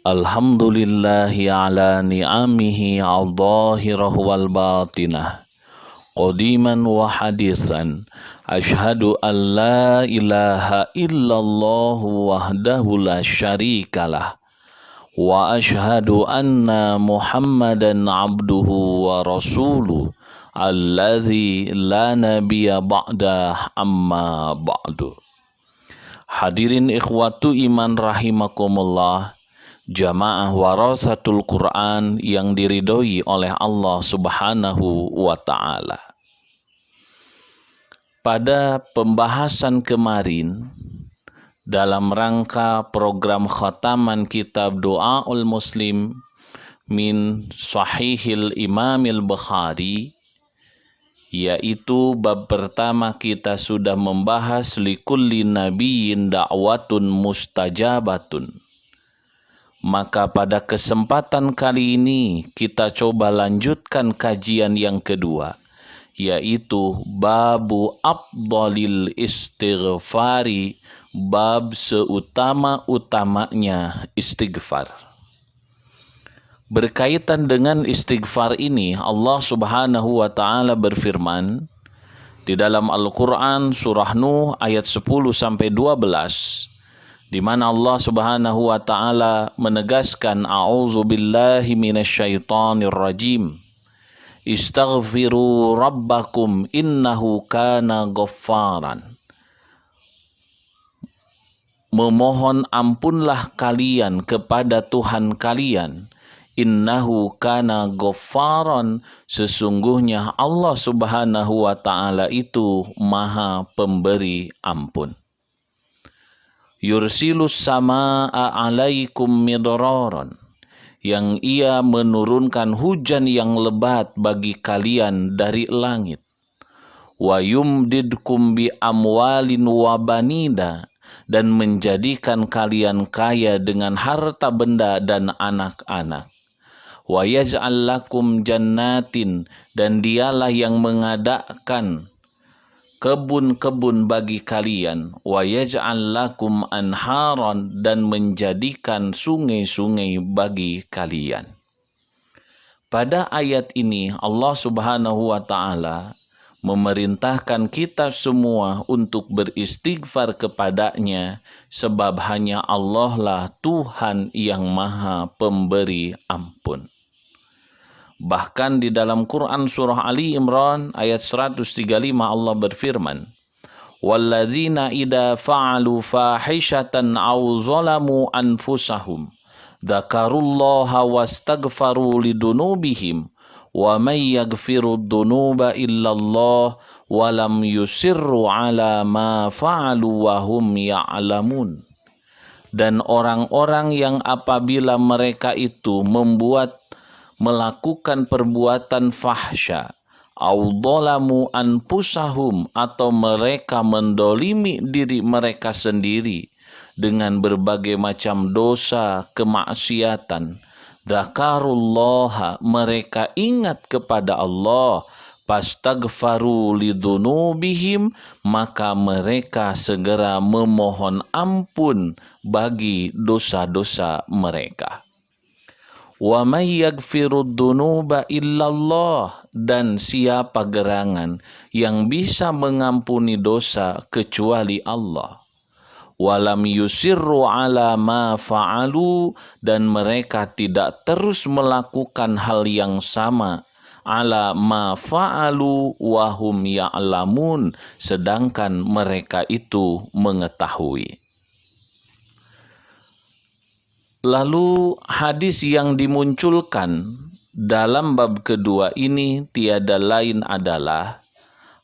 Alhamdulillahi ala ni'amihi al-zahirah wal batinah, qadiman wa hadisan. Ashhadu an la ilaha illallah wahdahu la syarikalah, wa ashhadu anna Muhammadan abduhu wa rasuluh allazi la nabiyya ba'dah, amma ba'du. Hadirin ikhwatu iman rahimakumullah, jamaah warasatul Quran yang diridhoi oleh Allah Subhanahu wa ta'ala. Pada pembahasan kemarin, dalam rangka program khataman kitab Du'aul Muslim min Sahihil Imamil Bukhari, yaitu bab pertama kita sudah membahas likulli nabiyyin da'watun mustajabatun. Maka pada kesempatan kali ini kita coba lanjutkan kajian yang kedua, yaitu babu afdhalil istighfari, bab seutama-utamanya istighfar. Berkaitan dengan istighfar ini, Allah Subhanahu wa ta'ala berfirman di dalam Al-Quran surah Nuh ayat 10-12, di mana Allah Subhanahu wa ta'ala menegaskan, a'udzu billahi minasyaitonir rajim, istaghfiru rabbakum innahu kana ghaffaran. Memohon ampunlah kalian kepada Tuhan kalian, innahu kana ghaffaran, sesungguhnya Allah Subhanahu wa ta'ala itu maha pemberi ampun. Yursilus sama'a alaikum midraran, yang ia menurunkan hujan yang lebat bagi kalian dari langit. Wa yumdidkum bi amwalin wa banida, dan menjadikan kalian kaya dengan harta benda dan anak-anak. Wa yaj'al lakum jannatin, dan dialah yang mengadakan kebun-kebun bagi kalian. Wa yaj'al lakum anharan, dan menjadikan sungai-sungai bagi kalian. Pada ayat ini Allah Subhanahu wa ta'ala memerintahkan kita semua untuk beristighfar kepadanya, sebab hanya Allah lah Tuhan yang maha pemberi ampun. Bahkan di dalam Quran surah Ali Imran ayat 135 Allah berfirman, walladzina idza fa'alu fahishatan aw zalamu anfusahum dzakarullaha wastaghfaru lidunubihim wa may yaghfiru dzunuba illallah wa lam yusirru ala ma fa'alu wa hum ya'lamun. Dan orang-orang yang apabila mereka itu melakukan perbuatan fahsya, audolamu anfusahum, atau mereka mendolimi diri mereka sendiri dengan berbagai macam dosa kemaksiatan, dzakarullaha, mereka ingat kepada Allah, fastaghfaru lidzunubihim, maka mereka segera memohon ampun bagi dosa-dosa mereka. Wa may yaghfiru dzunuba illallah, dan siapa gerangan yang bisa mengampuni dosa kecuali Allah. Walam yusirru ala ma fa'alu, dan mereka tidak terus melakukan hal yang sama, ala ma fa'alu wa hum ya'lamun, sedangkan mereka itu mengetahui. Lalu hadis yang dimunculkan dalam bab kedua ini tiada lain adalah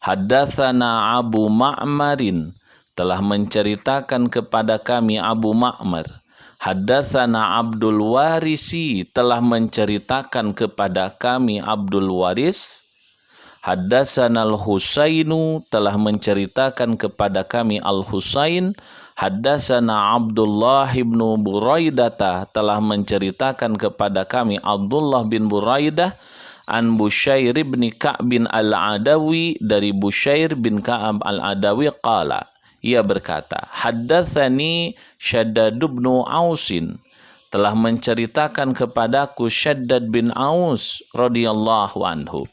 haddatsana Abu Ma'marin, telah menceritakan kepada kami Abu Ma'mar. Haddatsana Abdul Warisi, telah menceritakan kepada kami Abdul Waris. Haddatsana Al-Husainu, telah menceritakan kepada kami Al-Husain. Haddatsana Abdullah bin Buraidah, telah menceritakan kepada kami Abdullah bin Buraidah an Busyair bin Ka'b bin Al-Adawi, dari Busyair bin Ka'ab Al-Adawi qala, ia berkata, haddatsani Shaddad bin Ausin, telah menceritakan kepadaku Syaddad bin Aus radhiyallahu anhu.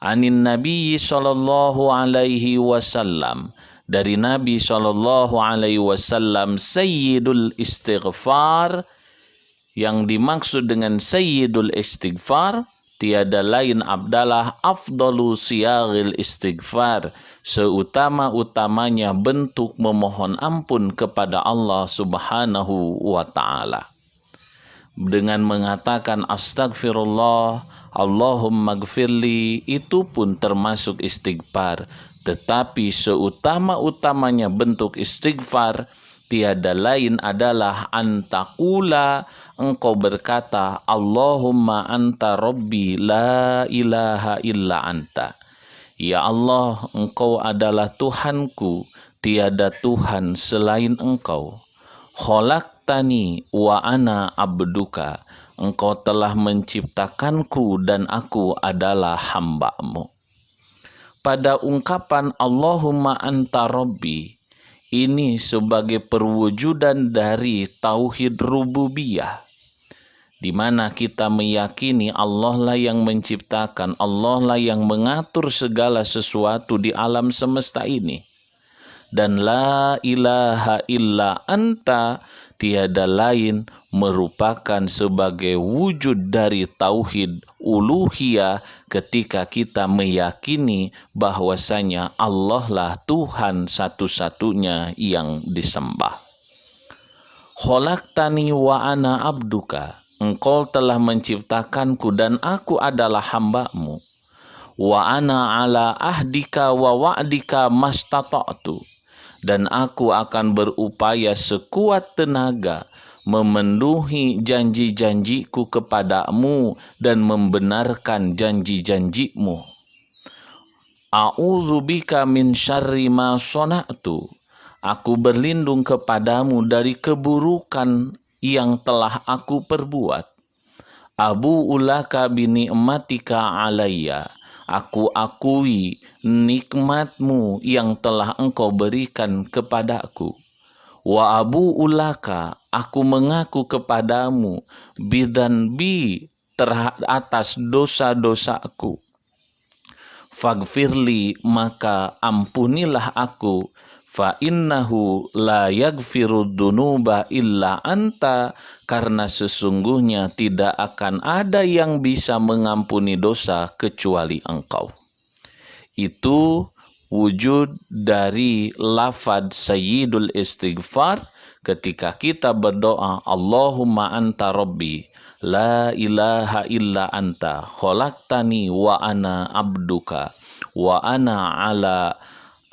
Anin Nabi sallallahu alaihi wasallam, dari Nabi sallallahu alaihi wasallam, sayyidul istighfar, yang dimaksud dengan sayyidul istighfar tiada lain adalah afdalu siyaghil istighfar, seutama-utamanya bentuk memohon ampun kepada Allah Subhanahu wa taala. Dengan mengatakan astagfirullah, Allahumma gfirli, itu pun termasuk istighfar. Tetapi seutama-utamanya bentuk istighfar tiada lain adalah antakula, engkau berkata, Allahumma anta rabbi la ilaha illa anta. Ya Allah, engkau adalah Tuhanku, tiada Tuhan selain engkau. Khalaqtani wa ana abduka, engkau telah menciptakanku dan aku adalah hamba-Mu. Pada ungkapan Allahumma anta rabbi, ini sebagai perwujudan dari tauhid rububiyah, di mana kita meyakini Allah lah yang menciptakan, Allah lah yang mengatur segala sesuatu di alam semesta ini. Dan la ilaha illa anta, tiada lain, merupakan sebagai wujud dari tauhid uluhiyah ketika kita meyakini bahwasanya Allah lah Tuhan satu-satunya yang disembah. Khalaqtani wa ana abduka, engkau telah menciptakanku dan aku adalah hamba-Mu. Wa ana ala ahdika wa wa'dika mastata'tu, dan aku akan berupaya sekuat tenaga memenuhi janji-janjiku kepadamu dan membenarkan janji-janjimu. A'udzubika min syarri ma sona'tu, aku berlindung kepadamu dari keburukan yang telah aku perbuat. Abu ulaka bini'matika alayya, aku akui nikmat-Mu yang telah Engkau berikan kepadaku. Wa abu ulaka, aku mengaku kepadamu bidanbi, atas dosa-dosaku. Faghfirli, maka ampunilah aku. Fa innahu la yaghfirud dunuba illa anta, karena sesungguhnya tidak akan ada yang bisa mengampuni dosa kecuali Engkau. Itu wujud dari lafad sayyidul istighfar ketika kita berdoa Allahumma anta rabbi la ilaha illa anta khalaqtani wa ana abduka wa ana ala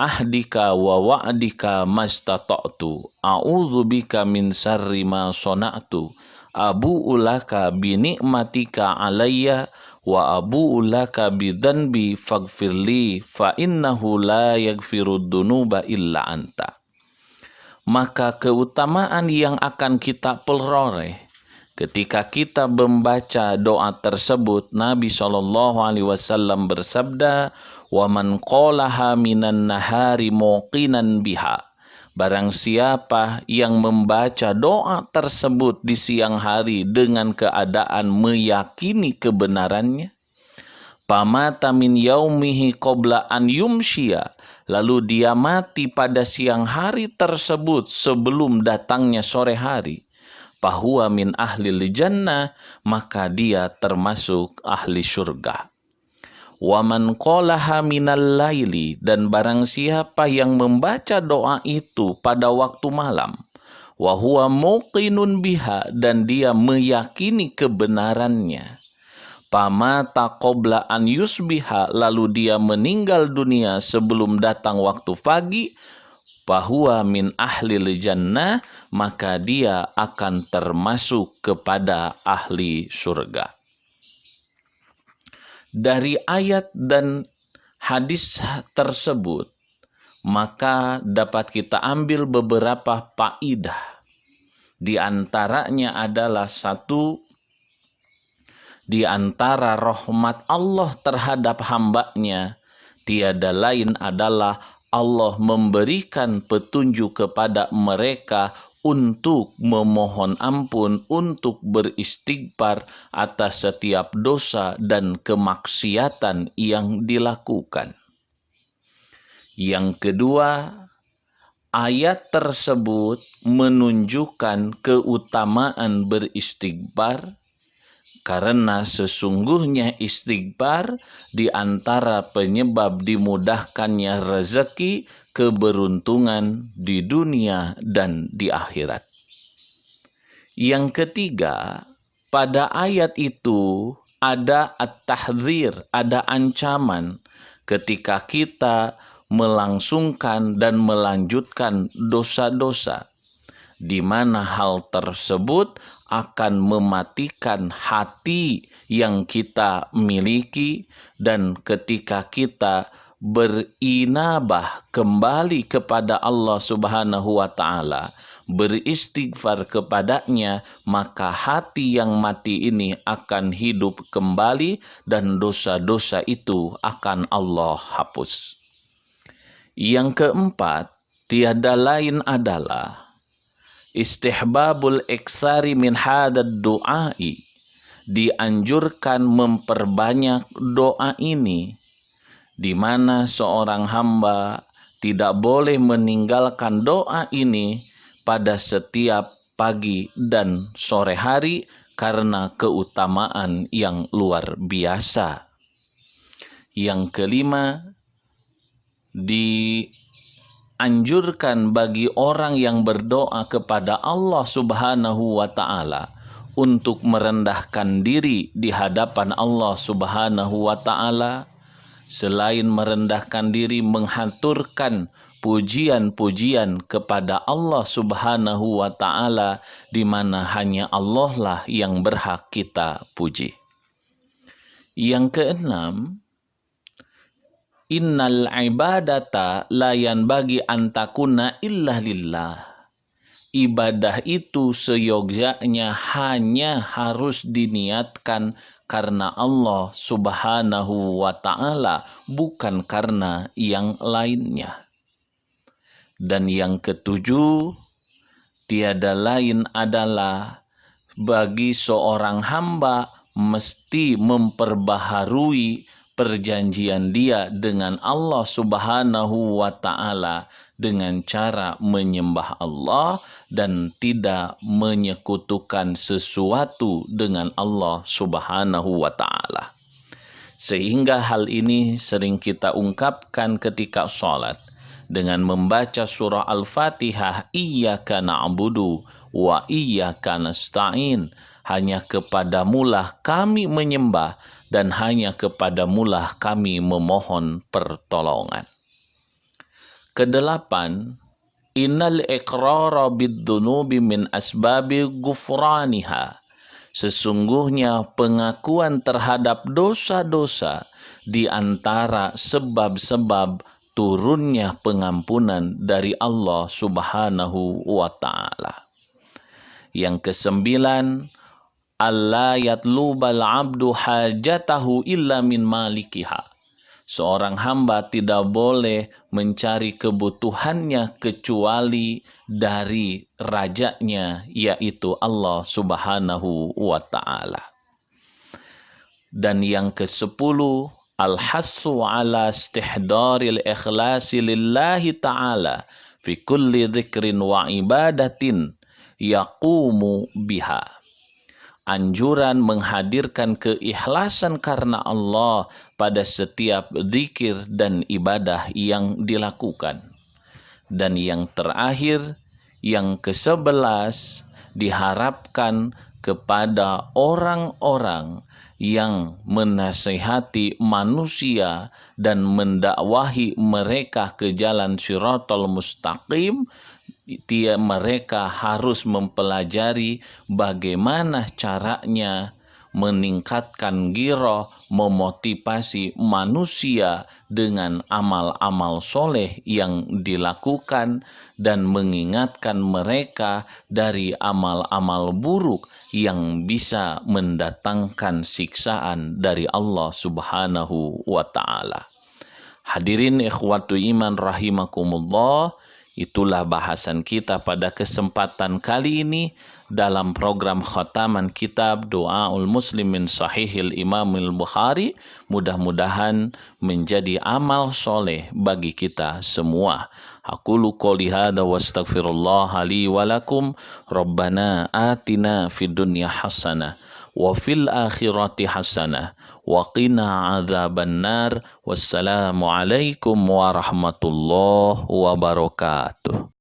ahdika wa wa'dika mastata'tu a'udzubika min syarri ma sona'tu abu'u laka bi ni'matika alayya wa abu'u laka bidzanbi faghfirli fa innahu la yaghfirud dunuba illa anta. Maka keutamaan yang akan kita peroleh ketika kita membaca doa tersebut, Nabi SAW bersabda, wa man qalaha minan nahari muqinan biha, barang siapa yang membaca doa tersebut di siang hari dengan keadaan meyakini kebenarannya, pamata min yaumihi qabla an yumsya, lalu dia mati pada siang hari tersebut sebelum datangnya sore hari, fahuwa min ahlil jannah, maka dia termasuk ahli surga. Wa man qalaha minal laili, dan barang siapa yang membaca doa itu pada waktu malam, wa huwa muqinun biha, dan dia meyakini kebenarannya, pamata qabla an yusbiha, lalu dia meninggal dunia sebelum datang waktu pagi, fahuwa min ahlil jannah, maka dia akan termasuk kepada ahli surga. Dari ayat dan hadis tersebut, maka dapat kita ambil beberapa faidah. Di antaranya adalah satu, di antara rahmat Allah terhadap hambanya, tiada lain adalah Allah memberikan petunjuk kepada mereka untuk memohon ampun, untuk beristighfar atas setiap dosa dan kemaksiatan yang dilakukan. Yang kedua, ayat tersebut menunjukkan keutamaan beristighfar karena sesungguhnya istighfar di antara penyebab dimudahkannya rezeki, keberuntungan di dunia dan di akhirat. Yang ketiga, pada ayat itu ada at-tahdzir, ada ancaman ketika kita melangsungkan dan melanjutkan dosa-dosa, di mana hal tersebut akan mematikan hati yang kita miliki, dan ketika kita berinabah kembali kepada Allah Subhanahu wa Ta'ala, beristighfar kepadanya, maka hati yang mati ini akan hidup kembali dan dosa-dosa itu akan Allah hapus. Yang keempat, tiada lain adalah istihbabul iksari min hadad du'ai, dianjurkan memperbanyak doa ini, di mana seorang hamba tidak boleh meninggalkan doa ini pada setiap pagi dan sore hari karena keutamaan yang luar biasa. Yang kelima, dianjurkan bagi orang yang berdoa kepada Allah Subhanahu wa Ta'ala untuk merendahkan diri di hadapan Allah Subhanahu wa Ta'ala, selain merendahkan diri, menghaturkan pujian-pujian kepada Allah Subhanahu wa Ta'ala, di mana hanya Allah lah yang berhak kita puji. Yang keenam, innal ibadata la yanbaghi an takuna illa lillah. Ibadah itu seyogyanya hanya harus diniatkan karena Allah Subhanahu wa Ta'ala, bukan karena yang lainnya. Dan yang ketujuh, tiada lain adalah bagi seorang hamba mesti memperbaharui perjanjian dia dengan Allah Subhanahu wa Ta'ala dengan cara menyembah Allah dan tidak menyekutukan sesuatu dengan Allah Subhanahu wa Ta'ala. Sehingga hal ini sering kita ungkapkan ketika sholat dengan membaca surah Al-Fatihah, iyyaka na'budu wa iyyaka nasta'in. Hanya kepadamulah kami menyembah dan hanya kepadamulah kami memohon pertolongan. Kedelapan, innal iqrara bid-dunubi min asbabi ghufraniha. Sesungguhnya pengakuan terhadap dosa-dosa di antara sebab-sebab turunnya pengampunan dari Allah Subhanahu wa Ta'ala. Yang kesembilan, alla yatlubal abdu hajatahu illa min malikiha. Seorang hamba tidak boleh mencari kebutuhannya kecuali dari rajanya, yaitu Allah Subhanahu wa Ta'ala. Dan yang ke-10, al-hassu ala istihdaril ikhlasi lillahi ta'ala fi kulli dzikrin wa ibadatin yaqumu biha. Anjuran menghadirkan keikhlasan karena Allah pada setiap zikir dan ibadah yang dilakukan. Dan yang terakhir, yang ke-11, diharapkan kepada orang-orang yang menasihati manusia dan mendakwahi mereka ke jalan Shiratal Mustaqim, mereka harus mempelajari bagaimana caranya meningkatkan giroh, memotivasi manusia dengan amal-amal soleh yang dilakukan, dan mengingatkan mereka dari amal-amal buruk yang bisa mendatangkan siksaan dari Allah Subhanahu wa Ta'ala. Hadirin ikhwatu iman rahimakumullah, Itulah bahasan kita pada kesempatan kali ini dalam program khataman kitab Doaul Muslimin Sahihil Imamil Bukhari. Mudah-mudahan menjadi amal soleh bagi kita semua. Aqulu qouli hadza wa astaghfirullah li wa lakum. Rabbana atina fid dunya hasanah wa fil akhirati hasanah wa qina adzabannar. Wassalamu alaikum warahmatullahi wabarakatuh.